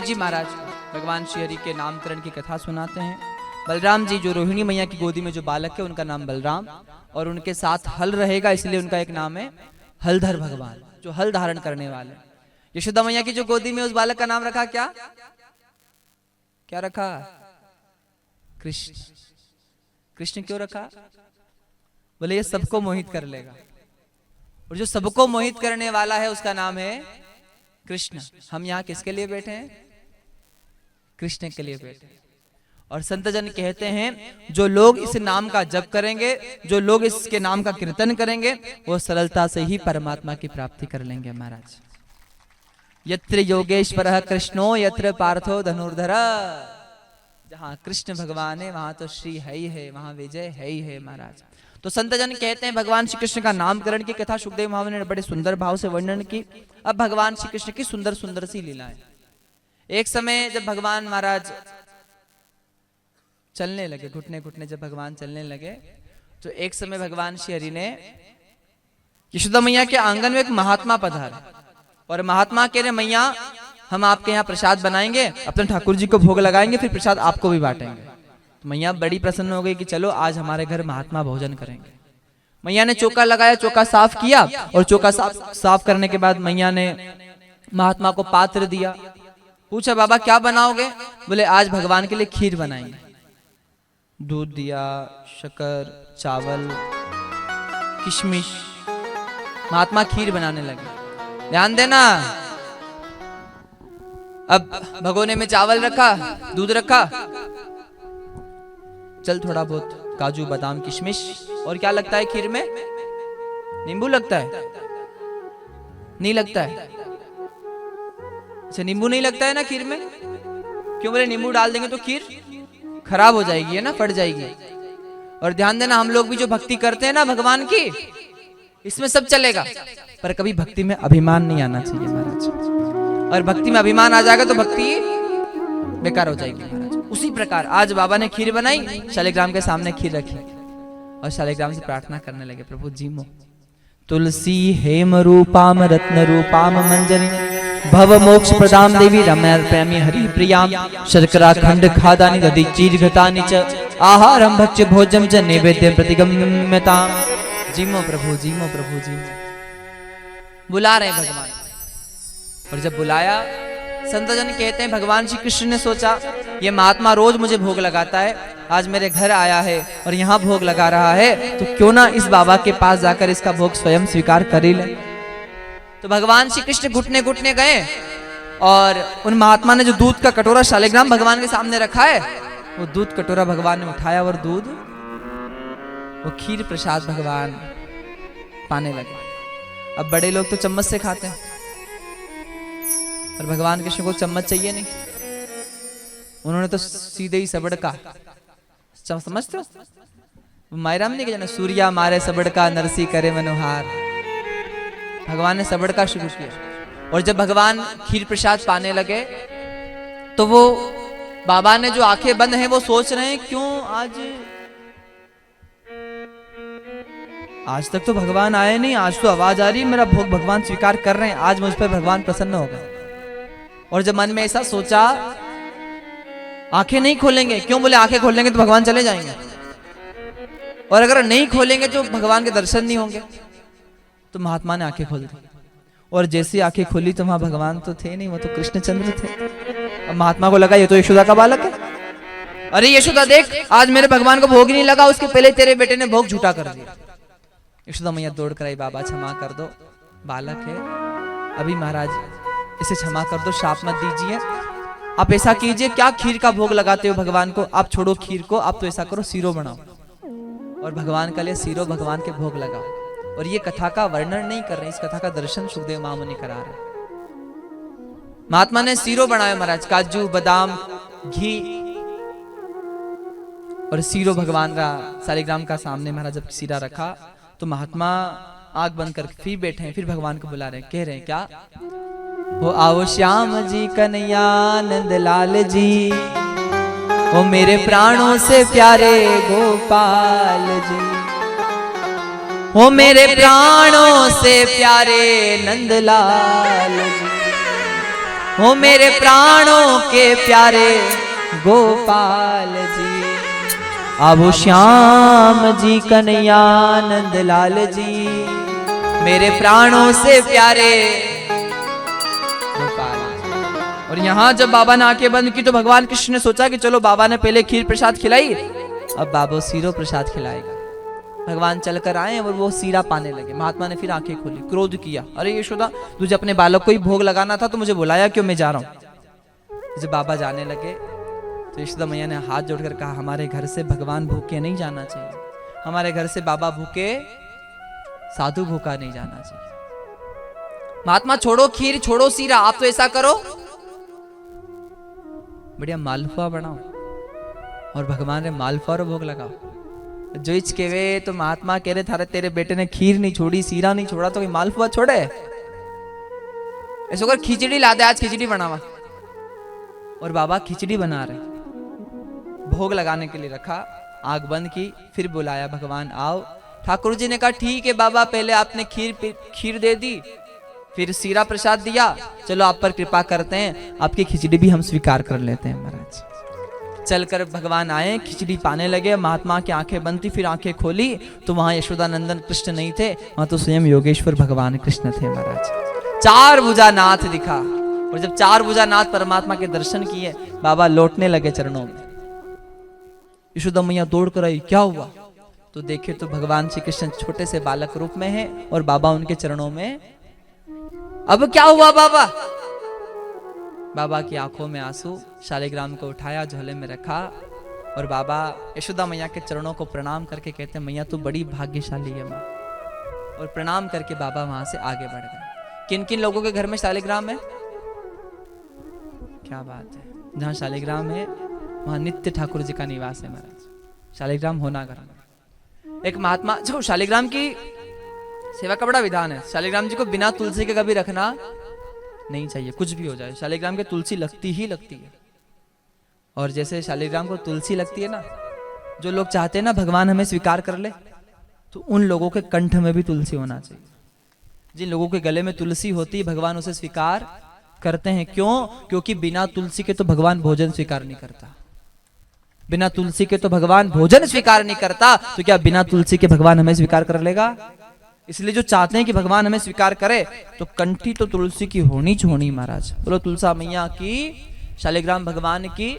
जी महाराज भगवान श्री हरि के नामकरण की कथा सुनाते हैं। बलराम जी जो रोहिणी मैया की गोदी में जो बालक है उनका नाम बलराम, और उनके साथ हल रहेगा इसलिए उनका एक नाम है हलधर भगवान, जो हल धारण करने वाले। यशोदा मैया की जो गोदी में उस बालक का नाम रखा क्या क्या रखा? कृष्ण। कृष्ण क्यों रखा? बोले ये सबको मोहित कर लेगा, और जो सबको मोहित करने वाला है उसका नाम है कृष्ण। हम यहाँ किसके लिए बैठे हैं? कृष्ण के लिए बैठे हैं। और संत जन कहते हैं जो लोग इस नाम का जप करेंगे, जो लोग इसके नाम का कीर्तन करेंगे, वो सरलता से ही परमात्मा की प्राप्ति कर लेंगे महाराज। यत्र योगेश्वरः कृष्णो यत्र पार्थो धनुर्धर। जहाँ कृष्ण भगवान है वहां तो श्री है ही है, वहां विजय है ही है महाराज। तो संत जन कहते हैं भगवान श्री कृष्ण का नामकरण की कथा सुखदेव महामुनि ने बड़े सुंदर भाव से वर्णन की। अब भगवान श्री कृष्ण की सुंदर सुंदर सी लीलाएं। एक समय जब भगवान महाराज चलने लगे, घुटने घुटने जब भगवान चलने लगे, तो एक समय भगवान श्री हरि ने यशोदा मैया के आंगन में एक महात्मा पधारे, और महात्मा कह रहे मैया हम आपके यहाँ प्रसाद बनाएंगे, अपने ठाकुर जी को भोग लगाएंगे, फिर प्रसाद आपको भी बांटेंगे। तो मैया बड़ी प्रसन्न हो गई कि चलो आज हमारे घर महात्मा भोजन करेंगे। मैया ने चौका लगाया, चौका साफ किया, और चौका साफ करने के बाद मैया ने महात्मा को पात्र दिया। पूछा बाबा क्या बनाओगे? बोले आज भगवान के लिए खीर बनाएंगे। दूध दिया, शक्कर, चावल, किशमिश, महात्मा खीर बनाने लगे। ध्यान देना, अब भगोने में चावल रखा, दूध रखा, चल थोड़ा बहुत काजू बादाम किशमिश, और क्या लगता है खीर में? नींबू लगता है? नहीं लगता है? अच्छा नींबू नहीं लगता है ना खीर में? क्यों? बोले नींबू डाल देंगे तो खीर खराब हो जाएगी, है ना, फट जाएगी। और ध्यान देना हम लोग भी जो भक्ति करते हैं ना भगवान की, इसमें सब चलेगा, पर कभी भक्ति में अभिमान नहीं आना चाहिए महाराज। और भक्ति में अभिमान आ जाएगा तो भक्ति बेकार हो जाएगी महाराज। उसी प्रकार आज बाबा ने खीर बनाई, शालिग्राम के सामने खीर रखी, और शालिग्राम से प्रार्थना करने लगे प्रभु जीमो तुलसी हेम रूपाम रत्न रूपाम मंजरी भव मोक्ष प्रदाम देवी रम्य प्रेमी हरि प्रियाम शर्करा खंड खादानि दधि चीर घटानि च आहारम भक्ष्य भोजम च नैवेद्यम प्रतिगम्यताम। जीमो प्रभु जीमो प्रभु जीमो। बुला रहे भगवान, और जब बुलाया संत जन कहते हैं भगवान श्री कृष्ण ने सोचा ये महात्मा रोज मुझे भोग लगाता है, आज मेरे घर आया है और यहाँ भोग लगा रहा है, तो क्यों ना इस बाबा के पास जाकर इसका भोग स्वयं स्वीकार कर ही ले। तो भगवान श्री कृष्ण घुटने घुटने गए, और उन महात्मा ने जो दूध का कटोरा शालिग्राम भगवान के सामने रखा है, वो दूध कटोरा भगवान ने उठाया, और दूध वो खीर प्रसाद भगवान पाने लगे। अब बड़े लोग तो चम्मच से खाते हैं, और भगवान कृष्ण को चम्मच चाहिए नहीं, उन्होंने तो सीधे ही सबड़का। समझते हो मायराम नहीं कहना सूर्या मारे सबड़का नरसी करे मनोहार। भगवान ने सबड़का शुरू किया, और जब भगवान खीर प्रसाद पाने लगे तो वो बाबा ने जो आंखें बंद हैं वो सोच रहे हैं क्यों आज तक तो भगवान आए नहीं, आज तो आवाज आ रही है मेरा भोग भगवान स्वीकार कर रहे हैं, आज मुझ पर भगवान प्रसन्न हो गए। और जब मन में ऐसा सोचा आंखें नहीं खोलेंगे, क्यों? बोले आंखें खोलेंगे तो भगवान चले जाएंगे, और अगर नहीं खोलेंगे तो भगवान के दर्शन नहीं होंगे। तो महात्मा ने आंखें खोल दी, और जैसी आंखें खोली तो वहां भगवान तो थे नहीं, वो तो कृष्णचंद्र थे। अब महात्मा को लगा ये तो यशोदा का बालक है, अरे यशोदा देख आज मेरे भगवान को भोग नहीं लगा, उसके पहले तेरे बेटे ने भोग झूठा कर दिया। यशोदा मैया दौड़ कर आई, बाबा क्षमा कर दो, बालक है, अभी महाराज इसे क्षमा कर दो, शाप मत दीजिए। आप ऐसा कीजिए, क्या खीर का भोग लगाते हो भगवान को, आप छोड़ो खीर को, आप तो ऐसा करो सीरो बनाओ, और भगवान का लिए सीरो भगवान के भोग लगाओ। और ये कथा का वर्णन नहीं कर रहे, इस कथा का दर्शन सुखदेव महामुनि करा रहे। महात्मा ने सीरो बनाया महाराज, काजू बादाम घी, और सीरो भगवान का शालिग्राम का सामने महाराज जब सीरा रखा तो महात्मा आंख बंद कर फिर बैठे हैं, फिर भगवान को बुला रहे हैं, कह रहे हैं क्या? वो आओ श्याम जी कन्हैया नंद लाल जी, वो मेरे प्राणों से प्यारे गोपाल जी, वो मेरे प्राणों से प्यारे नंदलाल जी, हो मेरे प्राणों के प्यारे गोपाल जी, अब श्याम जी कन्हैयानंद लाल जी, मेरे प्राणों से प्यारे गोपाल जी। और यहाँ जब बाबा ने आंखें बंद की तो भगवान कृष्ण ने सोचा कि चलो बाबा ने पहले खीर प्रसाद खिलाई, अब बाबा सीरो प्रसाद खिलाएगा। भगवान चलकर आए और वो सीरा पाने लगे। महात्मा ने फिर आंखें खोली, क्रोध किया, अरे यशोदा तुझे अपने बालक को ही भोग लगाना था तो मुझे बुलाया क्यों, मैं जा रहा हूं। जब बाबा जाने लगे तो यशोदा मैया ने हाथ जोड़कर कहा, हमारे घर से भगवान भूखे नहीं जाना चाहिए, हमारे घर से बाबा भूखे साधु भूखा नहीं जाना चाहिए। महात्मा छोड़ो खीर, छोड़ो सीरा, आप तो ऐसा करो बढ़िया मालपुआ बनाओ और भगवान ने मालपुआ और भोग लगाओ। जो इच के वे तो महात्मा कह रहे थारे तेरे बेटे ने खीर नहीं छोड़ी, सीरा नहीं छोड़ा तो मालपुआ छोड़े। ऐसा कर खिचड़ी ला दे, आज खिचड़ी बनावा। और बाबा खिचड़ी बना रहे, भोग लगाने के लिए रखा, आग बंद की, फिर बुलाया, भगवान आओ। ठाकुर जी ने कहा ठीक है बाबा, पहले आपने खीर दे दी, फिर सीरा प्रसाद दिया, चलो आप पर कृपा करते हैं, आपकी खिचड़ी भी हम स्वीकार कर लेते हैं महाराज। चलकर भगवान आए, खिचड़ी पाने लगे। महात्मा की आंखें बंद थी, फिर आंखें खोली तो वहां यशोदानंदन कृष्ण नहीं थे, वहां तो स्वयं योगेश्वर भगवान कृष्ण थे महाराज। चार भुजा नाथ दिखा, और जब चार भुजा नाथ परमात्मा के दर्शन किए, बाबा लौटने लगे चरणों में। यशोदा मैया दौड़ कर आई, क्या हुआ? तो देखे तो भगवान श्री कृष्ण छोटे से बालक रूप में है और बाबा उनके चरणों में। अब क्या हुआ बाबा? बाबा की आंखों में आंसू, शालिग्राम को उठाया, झोले में रखा और बाबा यशोदा मैया के चरणों को प्रणाम करके कहते हैं, मैया तू बड़ी भाग्यशाली है माँ। और प्रणाम करके बाबा वहां से आगे बढ़ गए। किन किन लोगों के घर में शालिग्राम है? क्या बात है, जहाँ शालिग्राम है वहां नित्य ठाकुर जी का निवास है महाराज। शालिग्राम होना घर में। एक महात्मा, जो शालिग्राम की सेवा का बड़ा विधान है। शालिग्राम जी को बिना तुलसी के कभी रखना नहीं चाहिए, कुछ भी हो जाए। शालिग्राम के तुलसी लगती ही लगती है। और जैसे शालिग्राम को तुलसी लगती है ना, जो लोग चाहते हैं ना भगवान हमें स्वीकार कर ले, तो उन लोगों के कंठ में भी तुलसी होना चाहिए। जिन लोगों के गले में तुलसी होती है भगवान उसे स्वीकार करते हैं। क्यों? क्योंकि बिना तुलसी के तो भगवान भोजन स्वीकार नहीं करता। बिना तुलसी के तो भगवान भोजन स्वीकार नहीं करता, तो क्या बिना तुलसी के भगवान हमें स्वीकार कर लेगा? इसलिए जो चाहते हैं कि भगवान हमें स्वीकार करे तो कंठी तो तुलसी की होनी छोड़ी महाराज। बोलो तुलसा मैया की, शालिग्राम भगवान की।